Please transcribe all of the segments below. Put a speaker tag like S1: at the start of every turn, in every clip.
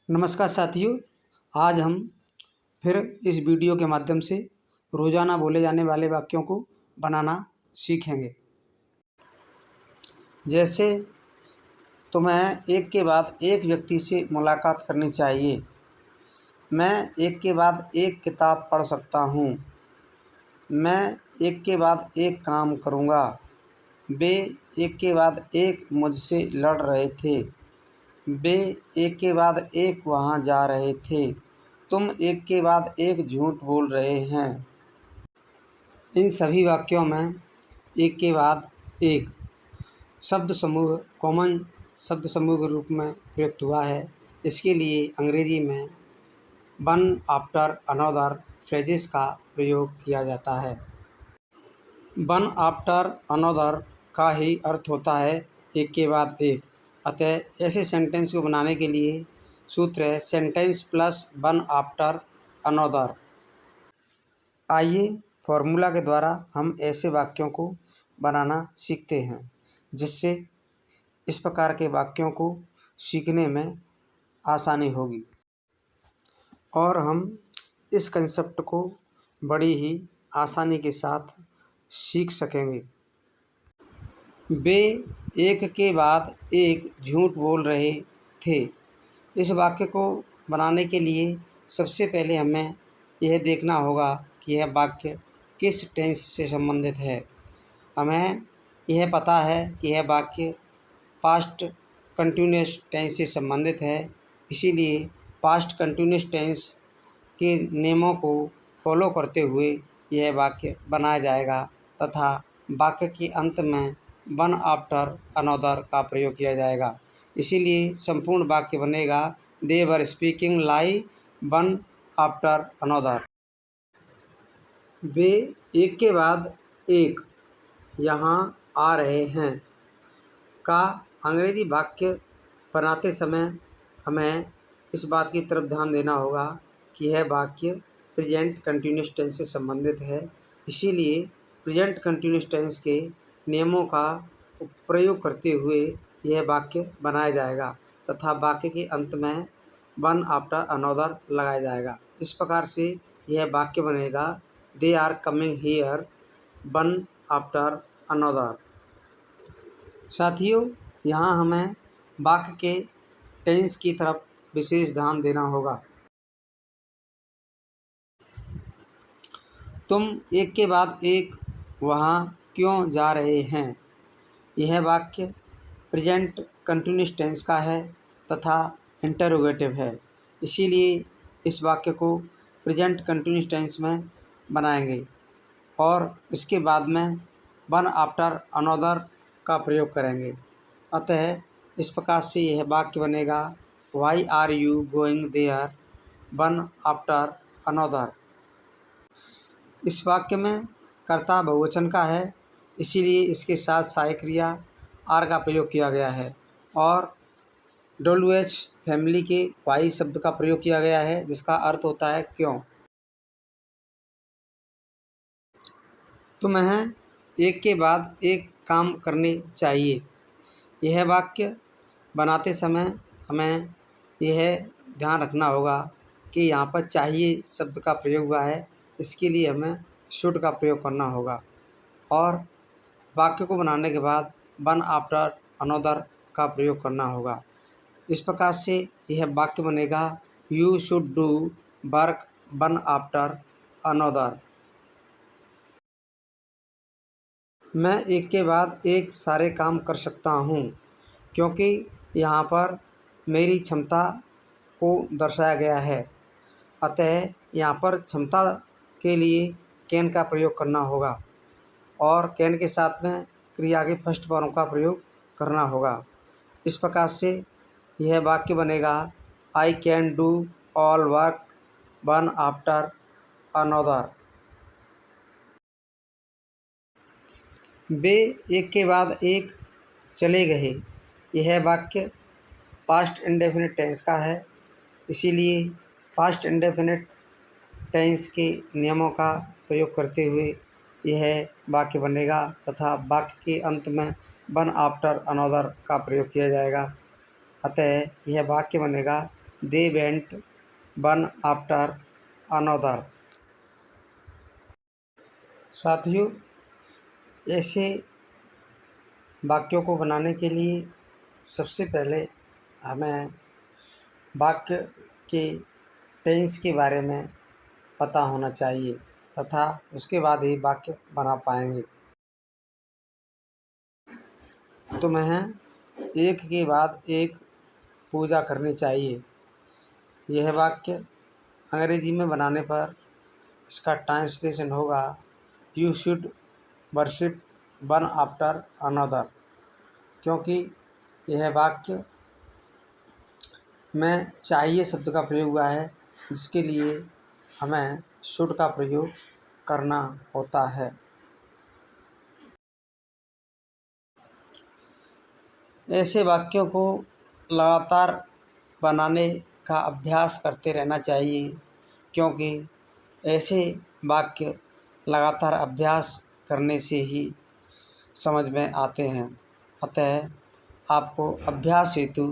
S1: नमस्कार साथियों। आज हम फिर इस वीडियो के माध्यम से रोज़ाना बोले जाने वाले वाक्यों को बनाना सीखेंगे। जैसे तुम्हें एक के बाद एक व्यक्ति से मुलाकात करनी चाहिए। मैं एक के बाद एक किताब पढ़ सकता हूँ। मैं एक के बाद एक काम करूँगा। वे एक के बाद एक मुझसे लड़ रहे थे। वे एक के बाद एक वहाँ जा रहे थे। तुम एक के बाद एक झूठ बोल रहे हैं। इन सभी वाक्यों में एक के बाद एक शब्द समूह कॉमन शब्द समूह के रूप में प्रयुक्त हुआ है। इसके लिए अंग्रेजी में वन आफ्टर अनदर फ्रेजेस का प्रयोग किया जाता है। वन आफ्टर अनदर का ही अर्थ होता है एक के बाद एक। अतः ऐसे सेंटेंस को बनाने के लिए सूत्र है sentence plus one after another. आइए फॉर्मूला के द्वारा हम ऐसे वाक्यों को बनाना सीखते हैं, जिससे इस प्रकार के वाक्यों को सीखने में आसानी होगी और हम इस कंसेप्ट को बड़ी ही आसानी के साथ सीख सकेंगे। वे एक के बाद एक झूठ बोल रहे थे। इस वाक्य को बनाने के लिए सबसे पहले हमें यह देखना होगा कि यह वाक्य किस टेंस से संबंधित है। हमें यह पता है कि यह वाक्य पास्ट कंटिन्यूअस टेंस से संबंधित है, इसीलिए पास्ट कंटिन्यूअस टेंस के नियमों को फॉलो करते हुए यह वाक्य बनाया जाएगा तथा वाक्य के अंत में वन आफ्टर अनदर का प्रयोग किया जाएगा। इसीलिए संपूर्ण वाक्य बनेगा they were speaking lie one after another. वे एक के बाद एक यहाँ आ रहे हैं का अंग्रेजी वाक्य बनाते समय हमें इस बात की तरफ ध्यान देना होगा कि यह वाक्य प्रेजेंट कंटिन्यूअस टेंस से संबंधित है। इसीलिए प्रेजेंट कंटिन्यूअस टेंस के नियमों का प्रयोग करते हुए यह वाक्य बनाया जाएगा तथा वाक्य के अंत में वन आफ्टर अनदर लगाया जाएगा। इस प्रकार से यह वाक्य बनेगा they are coming here one after another. साथियों, यहाँ हमें वाक्य के टेंस की तरफ विशेष ध्यान देना होगा। तुम एक के बाद एक वहाँ क्यों जा रहे हैं। यह वाक्य प्रेजेंट कंटिन्यूअस टेंस का है तथा इंटरोगेटिव है, इसीलिए इस वाक्य को प्रेजेंट कंटिन्यूअस टेंस में बनाएंगे और इसके बाद में वन आफ्टर अनदर का प्रयोग करेंगे। अतः इस प्रकार से यह वाक्य बनेगा why are you going there one after another. इस वाक्य में कर्ता बहुवचन का है, इसीलिए इसके साथ सहायक क्रिया आर का प्रयोग किया गया है और WH फैमिली के वाई शब्द का प्रयोग किया गया है, जिसका अर्थ होता है क्यों। तुम्हें एक के बाद एक काम करने चाहिए। यह वाक्य बनाते समय हमें यह ध्यान रखना होगा कि यहाँ पर चाहिए शब्द का प्रयोग हुआ है, इसके लिए हमें शुड का प्रयोग करना होगा और वाक्य को बनाने के बाद वन आफ्टर अनदर का प्रयोग करना होगा। इस प्रकार से यह वाक्य बनेगा you should do work one after another. मैं एक के बाद एक सारे काम कर सकता हूँ, क्योंकि यहाँ पर मेरी क्षमता को दर्शाया गया है। अतः यहाँ पर क्षमता के लिए कैन का प्रयोग करना होगा और कैन के साथ में क्रिया के फर्स्ट फॉर्म का प्रयोग करना होगा। इस प्रकार से यह वाक्य बनेगा I can do all work one after another. वे एक के बाद एक चले गए। यह वाक्य पास्ट इंडेफिनिट टेंस का है, इसीलिए पास्ट इंडेफिनिट टेंस के नियमों का प्रयोग करते हुए यह वाक्य बनेगा तथा वाक्य के अंत में वन आफ्टर अनदर का प्रयोग किया जाएगा। अतः यह वाक्य बनेगा they went one after another. साथियों, ऐसे वाक्यों को बनाने के लिए सबसे पहले हमें वाक्य के टेंस के बारे में पता होना चाहिए तथा उसके बाद ही वाक्य बना पाएंगे। तुम्हें एक के बाद एक पूजा करनी चाहिए। यह वाक्य अंग्रेजी में बनाने पर इसका ट्रांसलेशन होगा you should worship one after another, क्योंकि यह वाक्य में चाहिए शब्द का प्रयोग हुआ है, जिसके लिए हमें शुड का प्रयोग करना होता है। ऐसे वाक्यों को लगातार बनाने का अभ्यास करते रहना चाहिए, क्योंकि ऐसे वाक्य लगातार अभ्यास करने से ही समझ में आते हैं। अतः आपको अभ्यास हेतु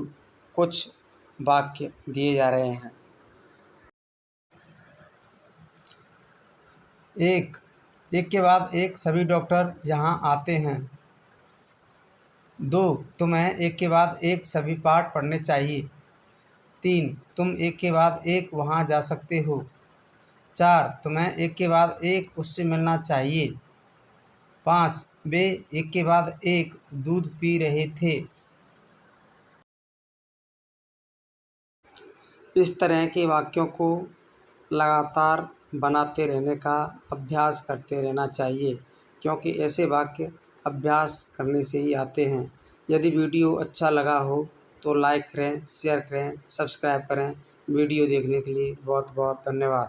S1: कुछ वाक्य दिए जा रहे हैं। एक के बाद एक सभी डॉक्टर यहाँ आते हैं। 2, तुम्हें एक के बाद एक सभी पाठ पढ़ने चाहिए। 3, तुम एक के बाद एक वहाँ जा सकते हो। 4, तुम्हें एक के बाद एक उससे मिलना चाहिए। 5, वे एक के बाद एक दूध पी रहे थे। इस तरह के वाक्यों को लगातार बनाते रहने का अभ्यास करते रहना चाहिए, क्योंकि ऐसे वाक्य अभ्यास करने से ही आते हैं। यदि वीडियो अच्छा लगा हो तो लाइक करें, शेयर करें, सब्सक्राइब करें। वीडियो देखने के लिए बहुत बहुत धन्यवाद।